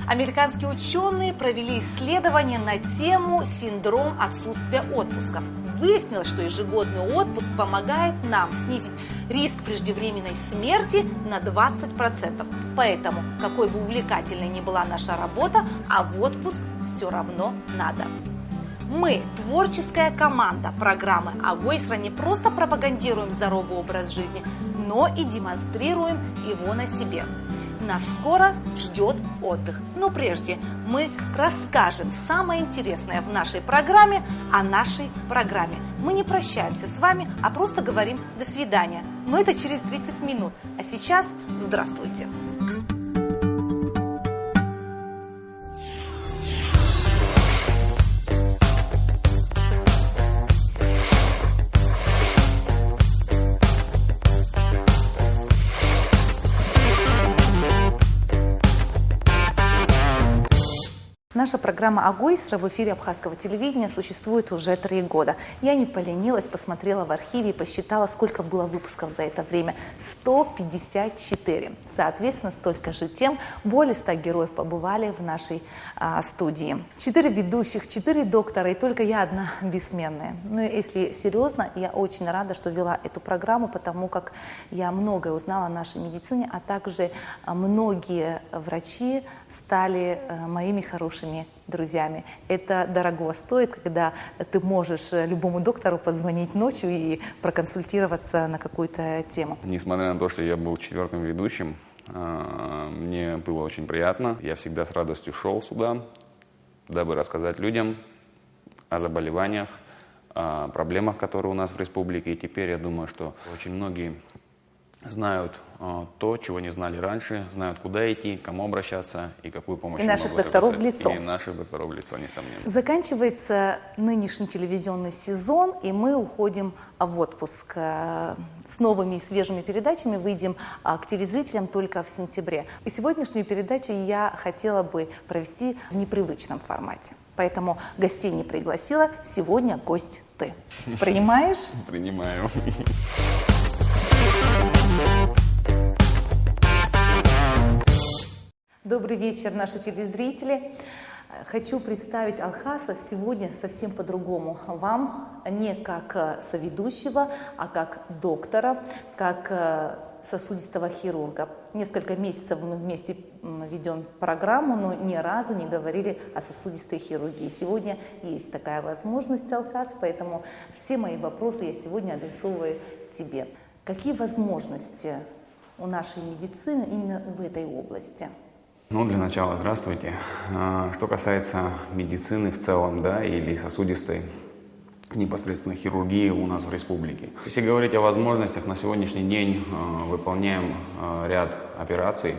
Американские ученые провели исследование на тему синдром отсутствия отпуска. Выяснилось, что ежегодный отпуск помогает нам снизить риск преждевременной смерти на 20%. Поэтому, какой бы увлекательной ни была наша работа, а в отпуск все равно надо. Мы, творческая команда программы «Агойсра», не просто пропагандируем здоровый образ жизни, но и демонстрируем его на себе. Нас скоро ждет отдых. Но прежде мы расскажем самое интересное в нашей программе о нашей программе. Мы не прощаемся с вами, а просто говорим «до свидания». Но это через 30 минут. А сейчас здравствуйте. Наша программа «Агойсра» в эфире Абхазского телевидения существует уже 3 года. Я не поленилась, посмотрела в архиве и посчитала, сколько было выпусков за это время. 154. Соответственно, столько же тем, более 100 героев побывали в нашей студии. 4 ведущих, 4 доктора и только я одна бессменная. Но если серьезно, я очень рада, что вела эту программу, потому как я многое узнала о нашей медицине, а также многие врачи стали моими хорошими друзьями. Это дорого стоит, когда ты можешь любому доктору позвонить ночью и проконсультироваться на какую-то тему. Несмотря на то, что я был 4-м ведущим, мне было очень приятно. Я всегда с радостью шел сюда, дабы рассказать людям о заболеваниях, о проблемах, которые у нас в республике. И теперь я думаю, что очень многие знают то, чего не знали раньше, знают, куда идти, к кому обращаться и какую помощь. И наших докторов в лицо. И наших докторов в лицо, несомненно. Заканчивается нынешний телевизионный сезон, и мы уходим в отпуск. С новыми и свежими передачами выйдем к телезрителям только в сентябре. И сегодняшнюю передачу я хотела бы провести в непривычном формате. Поэтому гостей не пригласила. Сегодня гость ты. Принимаешь? Принимаю. Добрый вечер, наши телезрители. Хочу представить Алхаса сегодня совсем по-другому. Вам не как соведущего, а как доктора, как сосудистого хирурга. Несколько месяцев мы вместе ведем программу, но ни разу не говорили о сосудистой хирургии. Сегодня есть такая возможность, Алхас, поэтому все мои вопросы я сегодня адресовываю тебе. Какие возможности у нашей медицины именно в этой области? Ну, для начала, здравствуйте. Что касается медицины в целом, да, или сосудистой непосредственно хирургии у нас в республике. Если говорить о возможностях, на сегодняшний день выполняем ряд операций,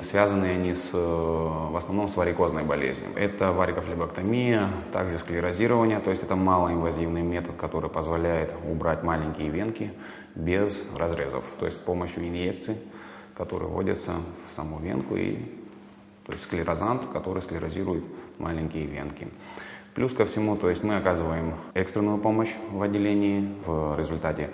связанные они в основном с варикозной болезнью. Это варикофлебоктомия, также склерозирование, то есть это малоинвазивный метод, который позволяет убрать маленькие венки без разрезов, то есть с помощью инъекций, которые вводятся в саму венку, то есть склерозант, который склерозирует маленькие венки. Плюс ко всему, то есть мы оказываем экстренную помощь в отделении. В результате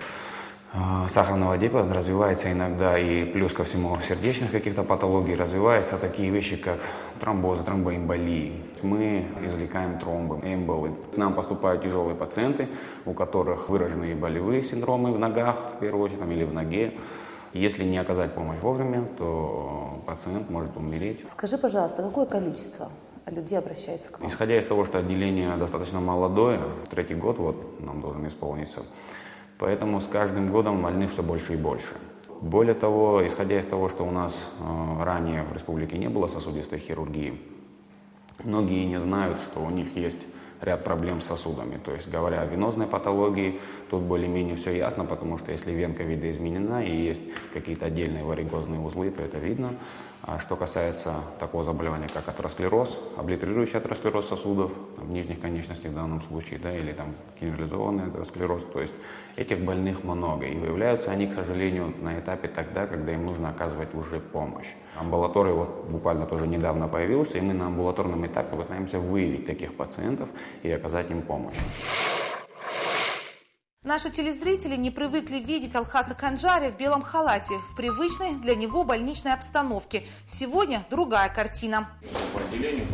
сахарного диабета развивается иногда и плюс ко всему сердечных каких-то патологий развиваются такие вещи, как тромбозы, тромбоэмболии. Мы извлекаем тромбы, эмболы. К нам поступают тяжелые пациенты, у которых выраженные болевые синдромы в ногах, в первую очередь, или в ноге. Если не оказать помощь вовремя, то пациент может умереть. Скажи, пожалуйста, какое количество людей обращаются к вам? Исходя из того, что отделение достаточно молодое, 3-й год вот нам должен исполниться, поэтому с каждым годом больных все больше и больше. Более того, исходя из того, что у нас ранее в республике не было сосудистой хирургии, многие не знают, что у них есть ряд проблем с сосудами. То есть, говоря о венозной патологии, тут более-менее все ясно, потому что если венка видоизменена и есть какие-то отдельные варикозные узлы, то это видно. А что касается такого заболевания, как атеросклероз, облитерирующий атеросклероз сосудов, в нижних конечностях в данном случае, да, или там генерализованный атеросклероз, то есть этих больных много. И выявляются они, к сожалению, на этапе тогда, когда им нужно оказывать уже помощь. Амбулатория вот буквально тоже недавно появился, и мы на амбулаторном этапе пытаемся выявить таких пациентов и оказать им помощь. Наши телезрители не привыкли видеть Алхаса Канджария в белом халате, в привычной для него больничной обстановке. Сегодня другая картина. По отделению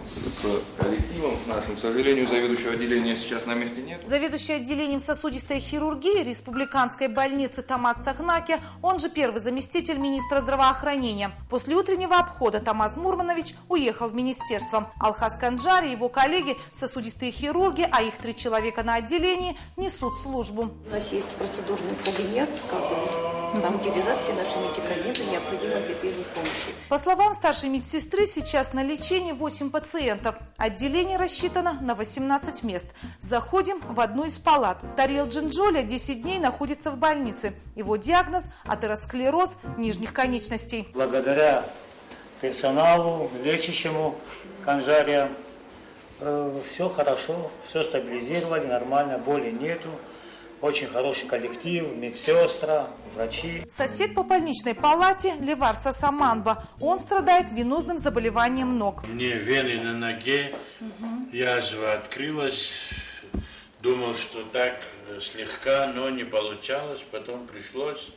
с коллективом нашим. К сожалению, заведующего отделения сейчас на месте нет. Заведующий отделением сосудистой хирургии Республиканской больницы Томас Цахнаке, он же первый заместитель министра здравоохранения. После утреннего обхода Томас Мурманович уехал в министерство. Алхас Канджарий и его коллеги, сосудистые хирурги, а их 3 человека на отделении, несут службу. У нас есть процедурный кабинет, там, где лежат все наши медикаменты, необходимые для первой помощи. По словам старшей медсестры, сейчас на лечении 8 пациентов. Отделение рассчитано на 18 мест. Заходим в одну из палат. Тарил Джинджоля 10 дней находится в больнице. Его диагноз – атеросклероз нижних конечностей. Благодаря персоналу, лечащему Канджария, все хорошо, все стабилизировали, нормально, боли нету. Очень хороший коллектив, медсестра, врачи. Сосед по больничной палате Леварса Саманба. Он страдает венозным заболеванием ног. Мне вены на ноге, язва открылась. Думал, что так слегка, но не получалось. Потом пришлось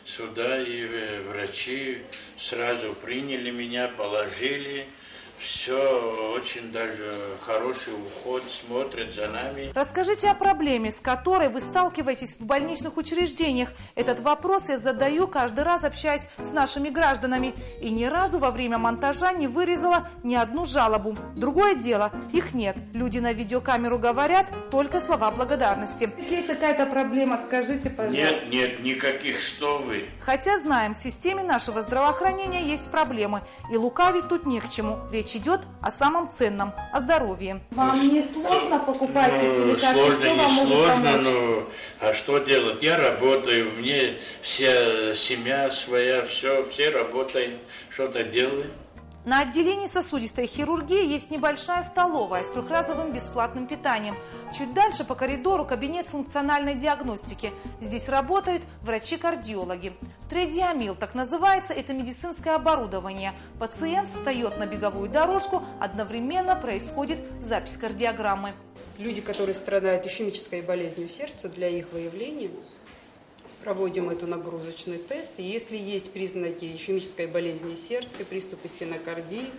сюда, и врачи сразу приняли меня, положили. Все, очень даже хороший уход, смотрят за нами. Расскажите о проблеме, с которой вы сталкиваетесь в больничных учреждениях. Этот вопрос я задаю каждый раз, общаясь с нашими гражданами. И ни разу во время монтажа не вырезала ни одну жалобу. Другое дело, их нет. Люди на видеокамеру говорят только слова благодарности. Если есть какая-то проблема, скажите, пожалуйста. Нет, никаких, что вы. Хотя знаем, в системе нашего здравоохранения есть проблемы. И лукавить тут не к чему. Речь идет о самом ценном, о здоровье. Вам не сложно покупать эти лекарства? Сложно, не сложно, но а что делать? Я работаю, мне вся семья своя, все работаем, что-то делаем. На отделении сосудистой хирургии есть небольшая столовая с 3-разовым бесплатным питанием. Чуть дальше по коридору кабинет функциональной диагностики. Здесь работают врачи-кардиологи. Тредиамил, так называется, это медицинское оборудование. Пациент встает на беговую дорожку, одновременно происходит запись кардиограммы. Люди, которые страдают ишемической болезнью сердца, для их выявления проводим эту нагрузочный тест. И если есть признаки ишемической болезни сердца, приступы стенокардии,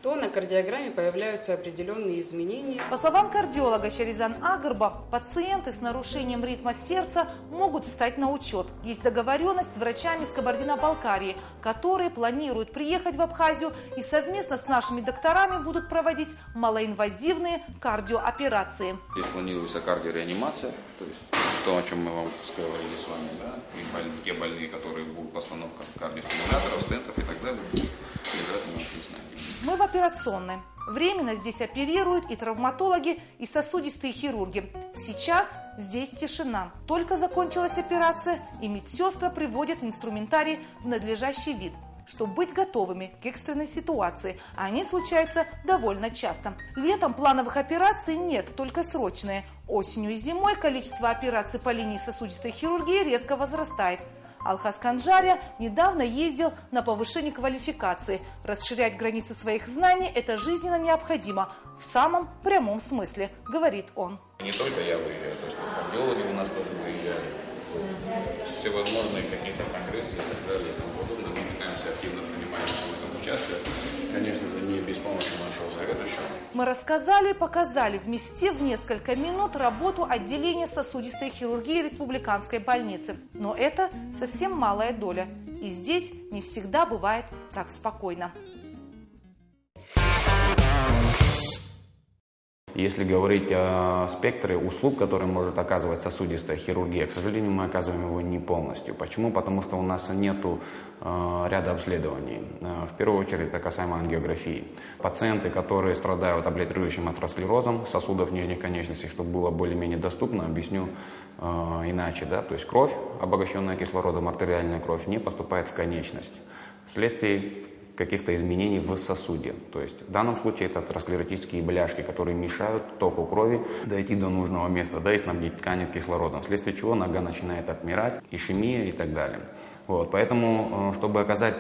то на кардиограмме появляются определенные изменения. По словам кардиолога Шеризан Агарба, пациенты с нарушением ритма сердца могут встать на учет. Есть договоренность с врачами из Кабардино-Балкарии, которые планируют приехать в Абхазию и совместно с нашими докторами будут проводить малоинвазивные кардиооперации. Здесь планируется кардиореанимация, то есть то, о чем мы вам говорили с вами, да, и те больные, которые будут постановка кардиостимуляторов, стентов и так далее, лежат у нас здесь на отделении. Мы в операционной. Временно здесь оперируют и травматологи, и сосудистые хирурги. Сейчас здесь тишина. Только закончилась операция, и медсестры приводят инструментарий в надлежащий вид, чтобы быть готовыми к экстренной ситуации. А они случаются довольно часто. Летом плановых операций нет, только срочные. Осенью и зимой количество операций по линии сосудистой хирургии резко возрастает. Алхас Канджария недавно ездил на повышение квалификации. Расширять границы своих знаний – это жизненно необходимо. В самом прямом смысле, говорит он. Не только я выезжаю, то есть кардиологи у нас тоже выезжали. Всевозможные какие-то конгрессы и так далее и тому подобное. Мы пытаемся активно принимать в этом участие. Конечно же, не без помощи нашего заведующего. Мы рассказали, показали, вместив в несколько минут работу отделения сосудистой хирургии Республиканской больницы. Но это совсем малая доля. И здесь не всегда бывает так спокойно. Если говорить о спектре услуг, которые может оказывать сосудистая хирургия, к сожалению, мы оказываем его не полностью. Почему? Потому что у нас нету ряда обследований. В первую очередь это касаемо ангиографии. Пациенты, которые страдают облитерирующим атеросклерозом сосудов нижних конечностей, чтобы было более-менее доступно, объясню иначе. Да? То есть кровь, обогащенная кислородом, артериальная кровь, не поступает в конечность вследствие каких-то изменений в сосуде. То есть в данном случае это атеросклеротические бляшки, которые мешают току крови дойти до нужного места, да, и снабдить ткани кислородом, вследствие чего нога начинает отмирать, ишемия и так далее. Вот, поэтому, чтобы оказать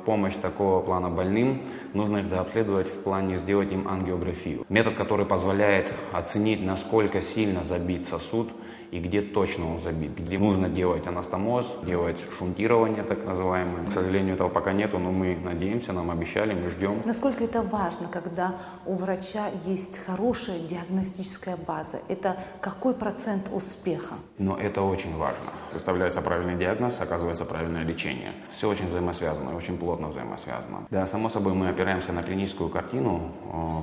помощь такого плана больным, нужно их дообследовать в плане сделать им ангиографию. Метод, который позволяет оценить, насколько сильно забит сосуд и где точно он забит, где нужно делать анастомоз, делать шунтирование так называемое. К сожалению, этого пока нету, но мы надеемся, нам обещали, мы ждем. Насколько это важно, когда у врача есть хорошая диагностическая база? Это какой процент успеха? Но это очень важно. Выставляется правильный диагноз, оказывается правильное лечение. Все очень взаимосвязано, очень плотно взаимосвязано. Да, само собой, мы опираемся на клиническую картину,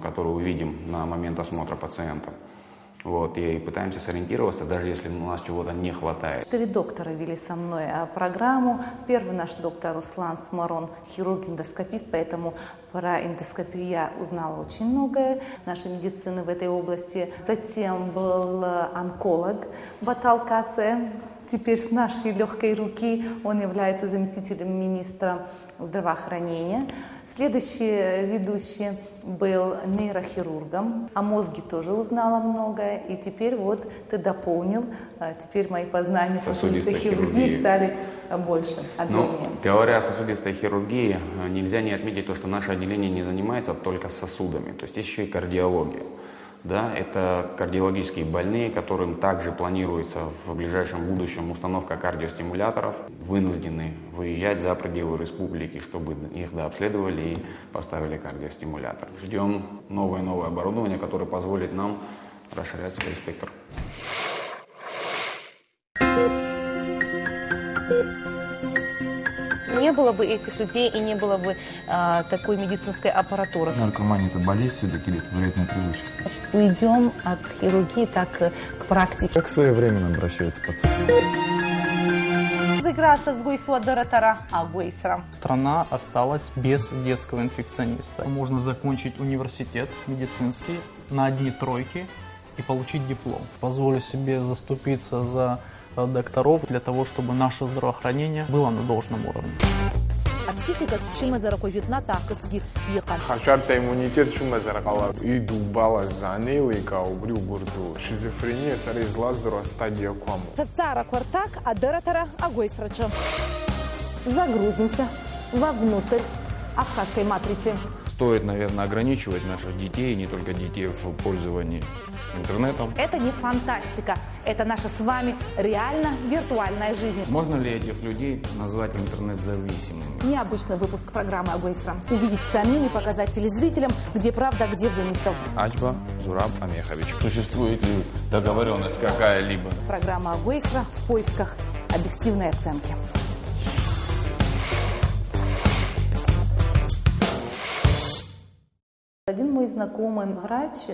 которую увидим на момент осмотра пациента. Вот, и пытаемся сориентироваться, даже если у нас чего-то не хватает. 4 доктора вели со мной программу. Первый наш доктор Руслан Смарон, хирург-эндоскопист, поэтому про эндоскопию я узнала очень многое нашей медицины в этой области. Затем был онколог Батал Каце. Теперь с нашей легкой руки он является заместителем министра здравоохранения. Следующий ведущий был нейрохирургом. О мозге тоже узнала многое. И теперь вот ты дополнил. Теперь мои познания сосудистой хирургии стали больше, объемнее. Говоря о сосудистой хирургии, нельзя не отметить то, что наше отделение не занимается только сосудами. То есть есть еще и кардиология. Да, это кардиологические больные, которым также планируется в ближайшем будущем установка кардиостимуляторов, вынуждены выезжать за пределы республики, чтобы их дообследовали и поставили кардиостимулятор. Ждем новое оборудование, которое позволит нам расширять свой спектр. Не было бы этих людей и не было бы такой медицинской аппаратуры. Наркомания – это болезнь все-таки или это вредная привычка? Уйдем от хирургии так к практике. Как своевременно обращаются пациенты? Страна осталась без детского инфекциониста. Можно закончить университет медицинский на 1 тройке и получить диплом. Позволю себе заступиться за докторов для того, чтобы наше здравоохранение было на должном уровне. ხარშართა იმუნიტეტ შუმაზარყალა იდუბალა ზანელიკა უბრი უბურდუ შიზოფრენია ეს არის ლაზდრო სტადია ქვამო Цара Квартак, Адератора, Агойсрача. Загрузимся вовнутрь абхазской матрицы. Стоит, наверное, ограничивать наших детей, не только детей, в пользовании интернетом. Это не фантастика, это наша с вами реально виртуальная жизнь. Можно ли этих людей назвать интернет-зависимыми? Необычный выпуск программы Агойсра. Увидеть самим и показать телезрителям, где правда, где вымысел. Ачба Зураб Амехович. Существует ли договоренность какая-либо? Программа Агойсра в поисках объективной оценки. Один мой знакомый врач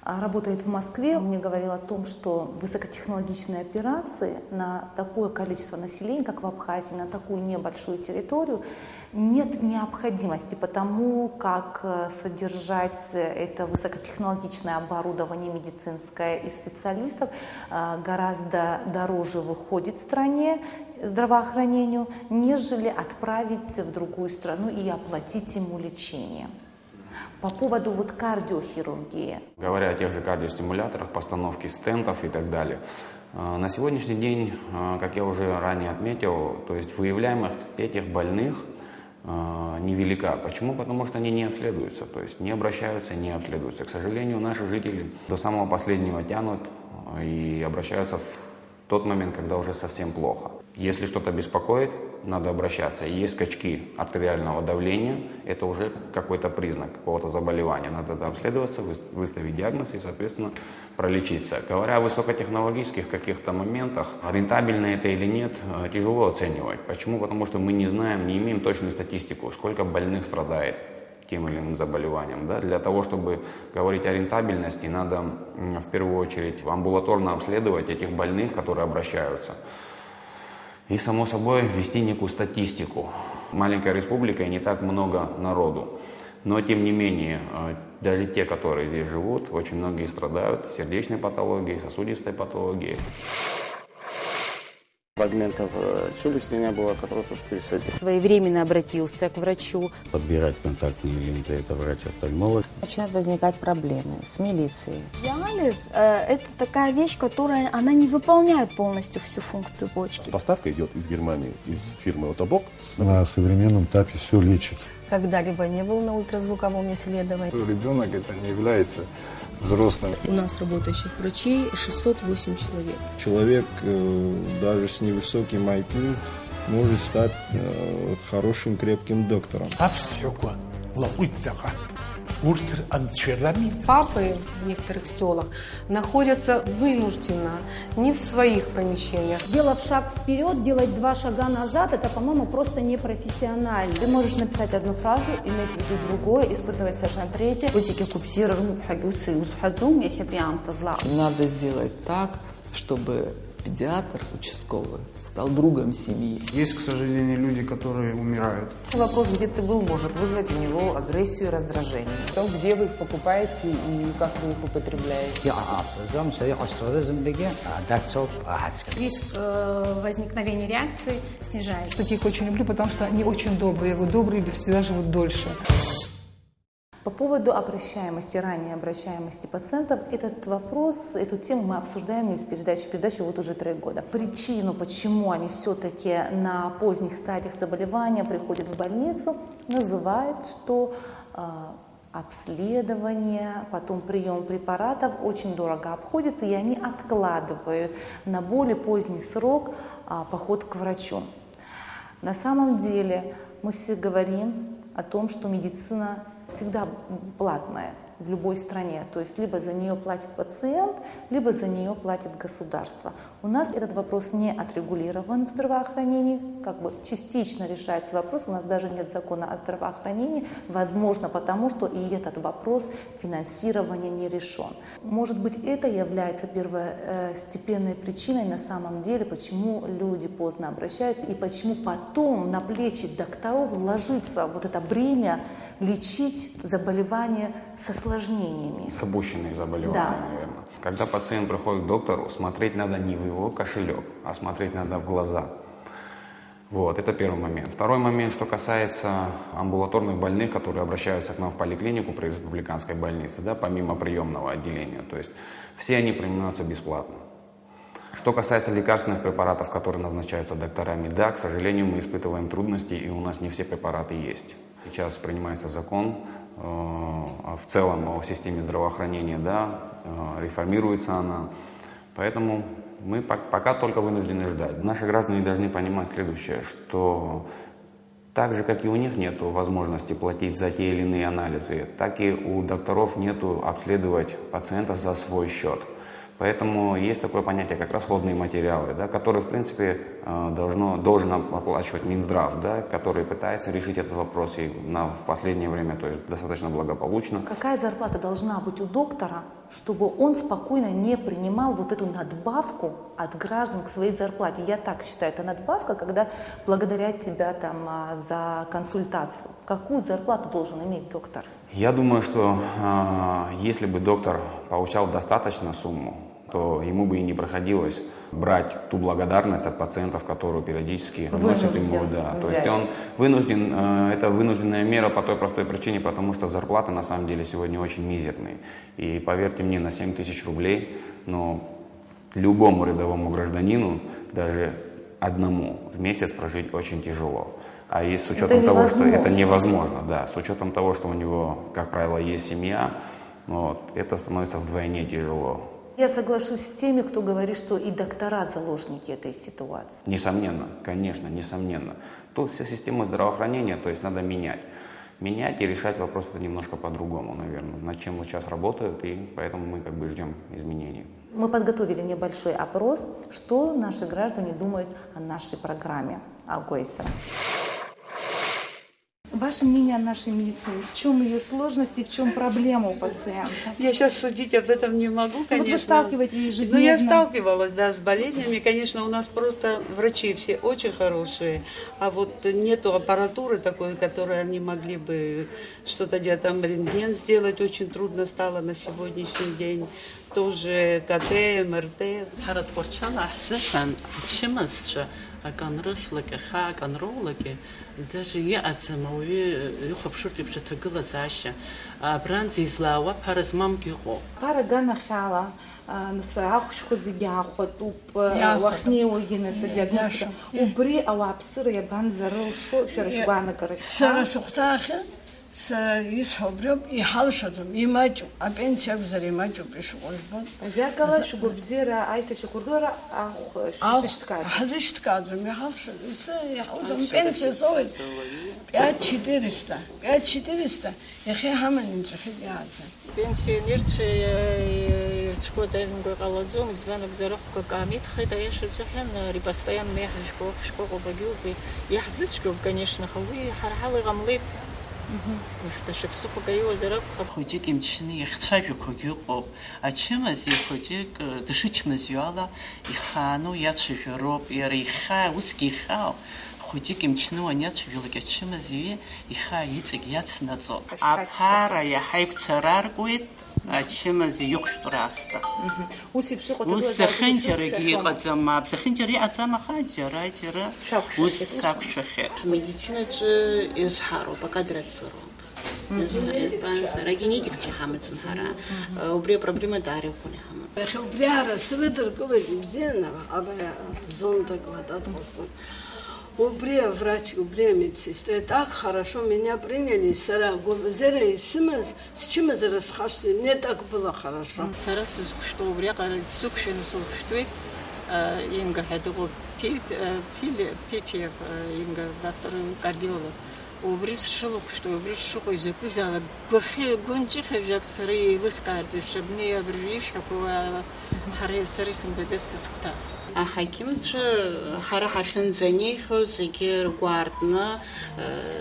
работает в Москве. Он мне говорил о том, что высокотехнологичные операции на такое количество населения, как в Абхазии, на такую небольшую территорию, нет необходимости, потому как содержать это высокотехнологичное оборудование медицинское и специалистов гораздо дороже выходит стране здравоохранению, нежели отправить в другую страну и оплатить ему лечение. По поводу кардиохирургии. Говоря о тех же кардиостимуляторах, постановке стентов и так далее. На сегодняшний день, как я уже ранее отметил, то есть выявляемость этих больных невелика. Почему? Потому что они не обследуются, то есть не обращаются, не обследуются. К сожалению, наши жители до самого последнего тянут и обращаются в тот момент, когда уже совсем плохо. Если что-то беспокоит, надо обращаться. Есть скачки артериального давления, это уже какой-то признак какого-то заболевания. Надо обследоваться, выставить диагноз и, соответственно, пролечиться. Говоря о высокотехнологических каких-то моментах, рентабельно это или нет, тяжело оценивать. Почему? Потому что мы не знаем, не имеем точную статистику, сколько больных страдает тем или иным заболеванием. Да? Для того, чтобы говорить о рентабельности, надо в первую очередь амбулаторно обследовать этих больных, которые обращаются. И, само собой, ввести некую статистику. Маленькая республика и не так много народу. Но, тем не менее, даже те, которые здесь живут, очень многие страдают сердечной патологией, сосудистой патологией. Фрагментов челюсти не было, которые тоже пересадили. Своевременно обратился к врачу. Подбирать контактные ленты, это врач-офтальмолог. Начинают возникать проблемы с милицией. Диализ – это такая вещь, которая она не выполняет полностью всю функцию почки. Поставка идет из Германии, из фирмы Отобок. На современном этапе все лечится. когда-либо не был на ультразвуковом исследовании. Ребенок это не является взрослым. У нас работающих врачей 608 человек. Человек даже с невысоким IQ может стать хорошим крепким доктором. Папы в некоторых селах находятся вынужденно, не в своих помещениях. Сделав шаг вперед, делать 2 шага назад, это, по-моему, просто непрофессионально. Ты можешь написать одну фразу, иметь в виду другое, испытывать совершенно третье. Надо сделать так, чтобы педиатр участковый стал другом семьи. Есть, к сожалению, люди, которые умирают. Вопрос, где ты был, может вызвать у него агрессию и раздражение. То, где вы их покупаете и как вы их употребляете. Риск возникновения реакции снижается. Таких очень люблю, потому что они очень добрые. Я говорю, добрые люди всегда живут дольше. По поводу обращаемости, ранней обращаемости пациентов, этот вопрос, эту тему мы обсуждаем из передачи в передачу вот уже 3 года. Причину, почему они все-таки на поздних стадиях заболевания приходят в больницу, называют, что обследование, потом прием препаратов очень дорого обходится, и они откладывают на более поздний срок поход к врачу. На самом деле мы все говорим о том, что медицина всегда платная в любой стране, то есть либо за нее платит пациент, либо за нее платит государство. У нас этот вопрос не отрегулирован в здравоохранении, как бы частично решается вопрос, у нас даже нет закона о здравоохранении, возможно потому, что и этот вопрос финансирования не решен. Может быть, это является первостепенной причиной на самом деле, почему люди поздно обращаются и почему потом на плечи докторов ложится вот это бремя лечить заболевания с осложнениями. Запущенные заболевания, да. Наверное. Когда пациент приходит к доктору, смотреть надо не в его кошелек, а смотреть надо в глаза. Вот, это первый момент. Второй момент, что касается амбулаторных больных, которые обращаются к нам в поликлинику при республиканской больнице, да, помимо приемного отделения. То есть все они принимаются бесплатно. Что касается лекарственных препаратов, которые назначаются докторами, да, к сожалению, мы испытываем трудности, и у нас не все препараты есть. Сейчас принимается закон в целом о системе здравоохранения, да, реформируется она. Поэтому мы пока только вынуждены ждать. Наши граждане должны понимать следующее, что так же, как и у них нет возможности платить за те или иные анализы, так и у докторов нет обследовать пациента за свой счет. Поэтому есть такое понятие, как расходные материалы, да, которые, в принципе, должен оплачивать Минздрав, да, который пытается решить этот вопрос и в последнее время, то есть достаточно благополучно. Какая зарплата должна быть у доктора, чтобы он спокойно не принимал вот эту надбавку от граждан к своей зарплате? Я так считаю, это надбавка, когда благодарят тебя там за консультацию. Какую зарплату должен иметь доктор? Я думаю, что если бы доктор получал достаточную сумму, то ему бы и не приходилось брать ту благодарность от пациентов, которую периодически вносят ему. Да. То есть он вынужден, это вынужденная мера по той простой причине, потому что зарплаты на самом деле сегодня очень мизерные. И поверьте мне, на 7 тысяч рублей, любому рядовому гражданину, даже одному в месяц прожить очень тяжело. А и с учетом того, что это невозможно, да, с учетом того, что у него, как правило, есть семья, это становится вдвойне тяжело. Я соглашусь с теми, кто говорит, что и доктора заложники этой ситуации. Несомненно, конечно, несомненно. Тут вся система здравоохранения, то есть надо менять. Менять и решать вопрос это немножко по-другому, наверное, над чем вот сейчас работают, и поэтому мы как бы ждем изменений. Мы подготовили небольшой опрос, что наши граждане думают о нашей программе Алгойсера. Ваше мнение о нашей медицине? В чем ее сложности, в чем проблема у пациента? Я сейчас судить об этом не могу, конечно. Вот вы сталкиваетесь ежедневно. Я сталкивалась, да, с болезнями. Конечно, у нас просто врачи все очень хорошие, а вот нету аппаратуры такой, которой они могли бы что-то делать. Там рентген сделать очень трудно стало на сегодняшний день. Тоже КТ, МРТ. Аганрыхлыки, аганроулыки, даже иаӡамауаҩы ихәаԥшыртә еиԥш аҭагылазаашьа абранӡа излаауа ԥара змамгьы ыҟоуп. Ԥара ганахьала нас ахәшәқәа зегьы аахәатәуп, уахнеиуагьы нас адиагностика. Убри ауааԥсыра иабанӡарылшо шәара шәгәаанагарахь? Сара сыхәҭаахьы исҳәоуп, иҳалшаӡом, имаҷуп, апенсиа акәзар имаҷуп ишыҟоу збон. Ажәакала шәгәабзиара аиҭашьақәыргылара ҳзышьҭкааӡом, иҳалшаӡом, пенсиа соуит 5400, иахьа иҳаман инҵәахьеит иааӡа. Пенсионерцәа ирцәқәоу даимгәа иҟалаӡом, избан акәзар ахәқәак аамитхеит, аиаша рзыҳәан ари постоянно иаҳжәқәоуп агьоуп, иаҳзыцәгьоуп, конечно, аха уи ҳара ҳала иҟамлеит. Хәыҷык имчны иахцәажәақәагьы ыҟоуп. Ачымазаҩ хәыҷык дышычмазаҩала ихаану иацәажәароуп. Иара ихьаа, усгьы ихьаау, хәыҷык имчны уаниацәажәалак ачымазаҩ ихьаа иҵегь иацнаҵоуп. Аԥара иаҳа игәцараркуеит, ачымазаҩ иқәшәтәра аасҭа. Ус зехьынџьарагьы иҟаӡам, зехьынџьара иҟаӡам, аха џьара ус сақәшәахьеит. Медицинаҿы изҳароуп, акадраҵароуп. Рагенетикцәа иҳамаӡам ҳара, убри апроблема дарихәон иҳамам. Иахьа убри ара срыдыркылоит ибзианы, зондакла дадҟасҵон. Убри врач, убри медсестра, так хорошо меня приняли, сара гобзера исымаз, счымазара схашли, мне так было хорошо. Сара сызқәшәтәу убриаҟа сықәшәаны сылхәшәтәуеит, имга ҳәа Пипиев, имга доктор кардиолог. Убри сшылхәшәтәу, убри сшыҟоу изакәызаала гәынҷыхьажәак сара еилыскааит, ишабни абри ишәҳәақәоу ҳара сара исымбаӡац сызхәҭаа. Аҳақьымцәа ҳара ҳахьынӡанеихьоу зегьы ргәаартны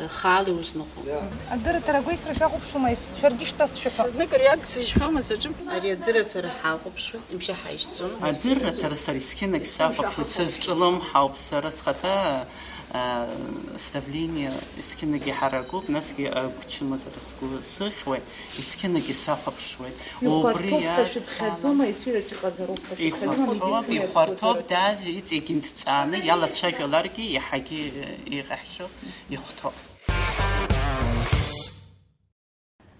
хаала иузныҟәом. Адырратара агәеисра шәахәаԥшума, шәаргьы шәтәаз Знык реакциа ишхамыз аҿы ари адырратара ҳаҟәыԥшуеит, имшьы ҳаишьӡом. Адырратара сара исқьынагь сахәаԥшуеит, сызҿлымҳауп, сара схаҭа сдавление искьынагь иҳаракуп, насгьы агәчымазара сгәы сыхьуеит, искьынагь сахәаԥшуеит. Убри ихәарҭоуп, даз иҵегь инҭҵааны иалацәажәаларгьы иаҳагьы иҟаҳшьо, ихәҭоуп.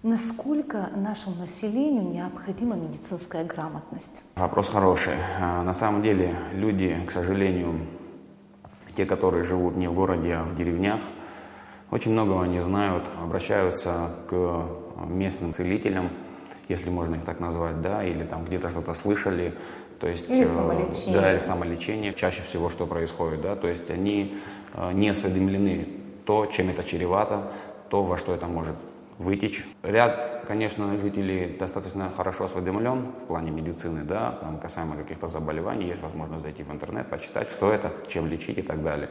Насколько нашему населению необходима медицинская грамотность? Вопрос хороший. На самом деле люди, к сожалению, те, которые живут не в городе, а в деревнях, очень многого не знают, обращаются к местным целителям, если можно их так назвать, да, или там где-то что-то слышали, то есть или самолечение. Да, или самолечение. Чаще всего что происходит, да, то есть они не осведомлены то, чем это чревато, то, во что это может вытечь. Ряд, конечно, жителей достаточно хорошо осведомлен в плане медицины, да, там касаемо каких-то заболеваний, есть возможность зайти в интернет, почитать, что это, чем лечить и так далее.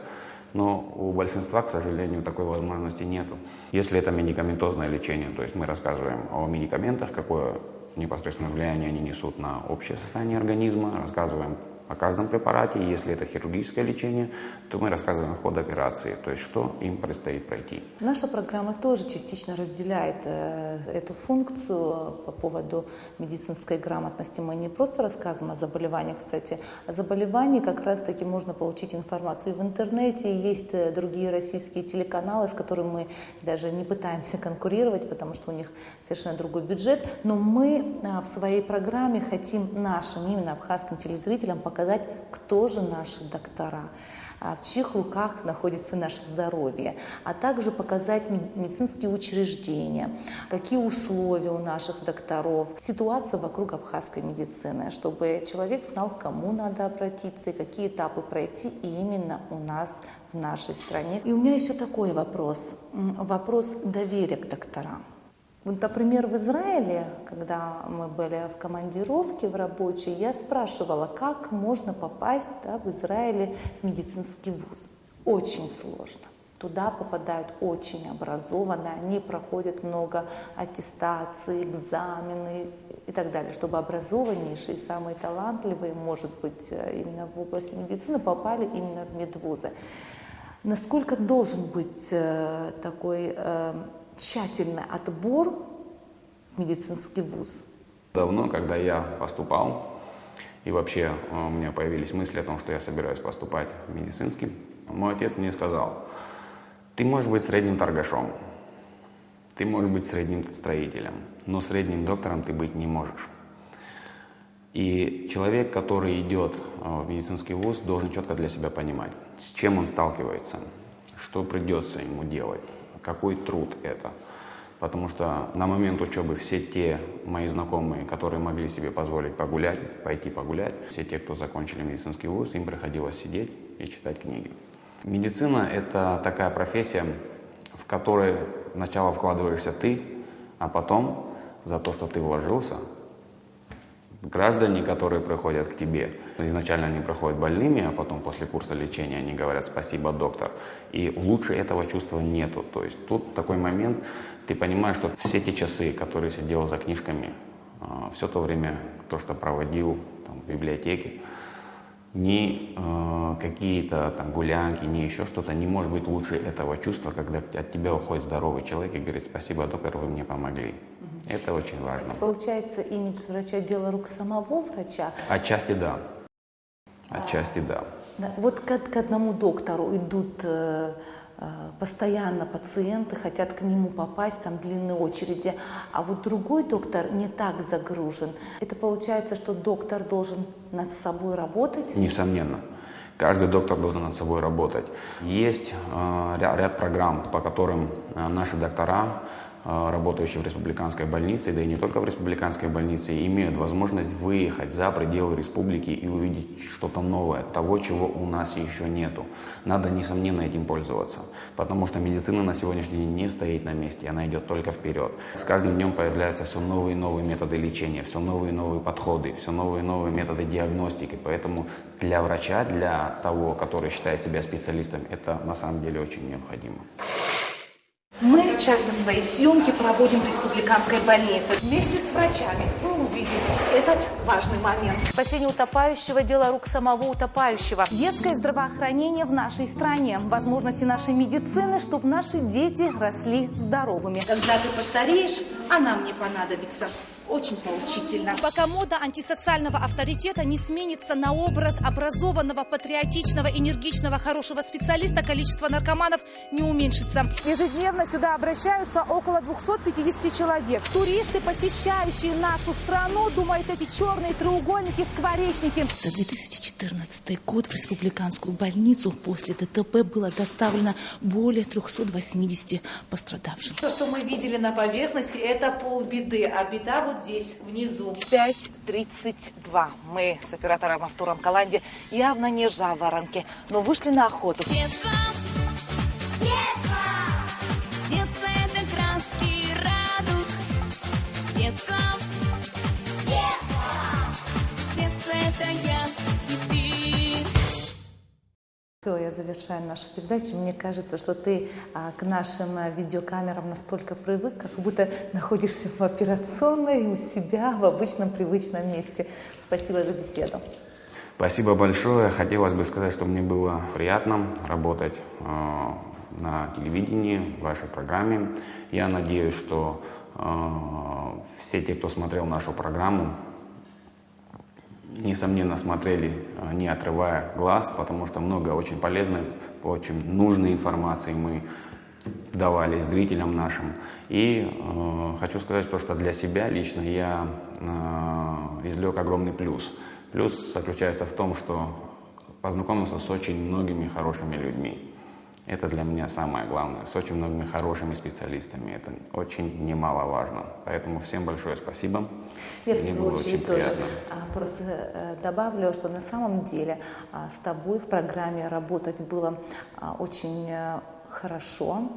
Но у большинства, к сожалению, такой возможности нету. Если это медикаментозное лечение, то есть мы рассказываем о медикаментах, какое непосредственное влияние они несут на общее состояние организма, рассказываем о каждом препарате. Если это хирургическое лечение, то мы рассказываем ход операции, то есть что им предстоит пройти. Наша программа тоже частично разделяет эту функцию по поводу медицинской грамотности. Мы не просто рассказываем о заболеваниях, кстати. О заболевании как раз-таки можно получить информацию и в интернете. Есть другие российские телеканалы, с которыми мы даже не пытаемся конкурировать, потому что у них совершенно другой бюджет. Но мы в своей программе хотим нашим, именно абхазским телезрителям показать, кто же наши доктора, в чьих руках находится наше здоровье, а также показать медицинские учреждения, какие условия у наших докторов, ситуация вокруг абхазской медицины, чтобы человек знал, к кому надо обратиться и какие этапы пройти именно у нас в нашей стране. И у меня еще такой вопрос доверия к докторам. Вот, например, в Израиле, когда мы были в командировке в рабочей, я спрашивала, как можно попасть в Израиле в медицинский вуз. Очень сложно. Туда попадают очень образованные, они проходят много аттестаций, экзамены и так далее, чтобы образованнейшие, самые талантливые, может быть, именно в области медицины, попали именно в медвузы. Насколько должен быть такой тщательный отбор в медицинский вуз? Давно, когда я поступал, и вообще у меня появились мысли о том, что я собираюсь поступать в медицинский, мой отец мне сказал: ты можешь быть средним торгашом, ты можешь быть средним строителем, но средним доктором ты быть не можешь. И человек, который идет в медицинский вуз, должен четко для себя понимать, с чем он сталкивается, что придется ему делать, какой труд это. Потому что на момент учебы все те мои знакомые, которые могли себе позволить погулять, пойти погулять, все те, кто закончили медицинский вуз, им приходилось сидеть и читать книги. Медицина – это такая профессия, в которой сначала вкладываешься ты, а потом за то, что ты вложился, граждане, которые приходят к тебе, изначально они приходят больными, а потом после курса лечения они говорят: спасибо, доктор. И лучше этого чувства нету. То есть тут такой момент, ты понимаешь, что все те часы, которые сидел за книжками, все то время, то, что проводил там, в библиотеке, ни какие-то там гулянки, ни еще что-то не может быть лучше этого чувства, когда от тебя уходит здоровый человек и говорит: спасибо, доктор, вы мне помогли. Это очень важно. Получается, имидж врача – дело рук самого врача? Отчасти да. Отчасти да. Вот к одному доктору идут постоянно пациенты, хотят к нему попасть, там длинные очереди, а вот другой доктор не так загружен. Это получается, что доктор должен над собой работать? Несомненно. Каждый доктор должен над собой работать. Есть ряд программ, по которым наши доктора, работающие в республиканской больнице, да и не только в республиканской больнице, имеют возможность выехать за пределы республики и увидеть что-то новое, того, чего у нас еще нету. Надо, несомненно, этим пользоваться, потому что медицина на сегодняшний день не стоит на месте, она идет только вперед. С каждым днем появляются все новые и новые методы лечения, все новые и новые подходы, все новые и новые методы диагностики, поэтому для врача, для того, который считает себя специалистом, это на самом деле очень необходимо. Мы часто свои съемки проводим в республиканской больнице. Вместе с врачами мы увидели этот важный момент. Спасение утопающего – дело рук самого утопающего. Детское здравоохранение в нашей стране. Возможности нашей медицины, чтобы наши дети росли здоровыми. Когда ты постареешь, она мне понадобится. Очень поучительно. Пока мода антисоциального авторитета не сменится на образ образованного, патриотичного, энергичного, хорошего специалиста, количество наркоманов не уменьшится. Ежедневно сюда обращаются около 250 человек. Туристы, посещающие нашу страну, думают, эти черные треугольники, скворечники. За 2014 год в республиканскую больницу после ДТП было доставлено более 380 пострадавших. То, что мы видели на поверхности, это полбеды, а беда вот здесь, внизу. 5:32. Мы с оператором Артуром Каланди явно не жаворонки, но вышли на охоту. Детство! Детство! Детство — это краски радуг. Детство! Детство! Детство — это я и ты. Все, я завершаю нашу передачу. Мне кажется, что ты к нашим видеокамерам настолько привык, как будто находишься в операционной у себя в обычном привычном месте. Спасибо за беседу. Спасибо большое. Хотелось бы сказать, что мне было приятно работать на телевидении, в вашей программе. Я надеюсь, что все те, кто смотрел нашу программу, несомненно, смотрели, не отрывая глаз, потому что много очень полезной, очень нужной информации мы давали зрителям нашим. И хочу сказать, что для себя лично я извлек огромный плюс. Плюс заключается в том, что познакомился с очень многими хорошими людьми. Это для меня самое главное. С очень многими хорошими специалистами. Это очень немаловажно. Поэтому всем большое спасибо. Я в свою очередь тоже просто добавлю, что на самом деле с тобой в программе работать было очень хорошо.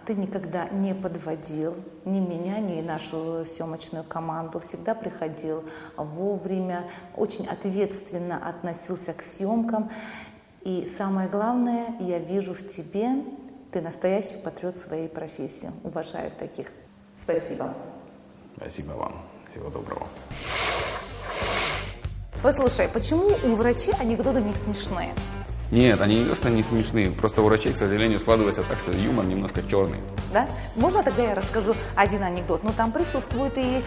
Ты никогда не подводил ни меня, ни нашу съемочную команду. Всегда приходил вовремя, очень ответственно относился к съемкам. И самое главное, я вижу в тебе, ты настоящий патриот своей профессии. Уважаю таких. Спасибо. Спасибо вам. Всего доброго. Послушай, почему у врачей анекдоты не смешные? Нет, они не то, что не смешные, просто у врачей, к сожалению, складывается так, что юмор немножко черный. Да? Можно тогда я расскажу один анекдот? Ну, там присутствует и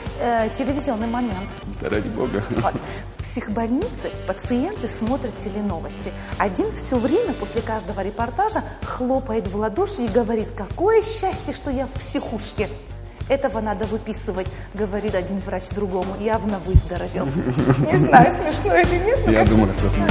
телевизионный момент. Да ради бога. Вот. В психбольнице пациенты смотрят теленовости. Один все время после каждого репортажа хлопает в ладоши и говорит: какое счастье, что я в психушке. Этого надо выписывать, говорит один врач другому, явно выздоровел. Не знаю, смешно или нет. Я думаю, что смешно.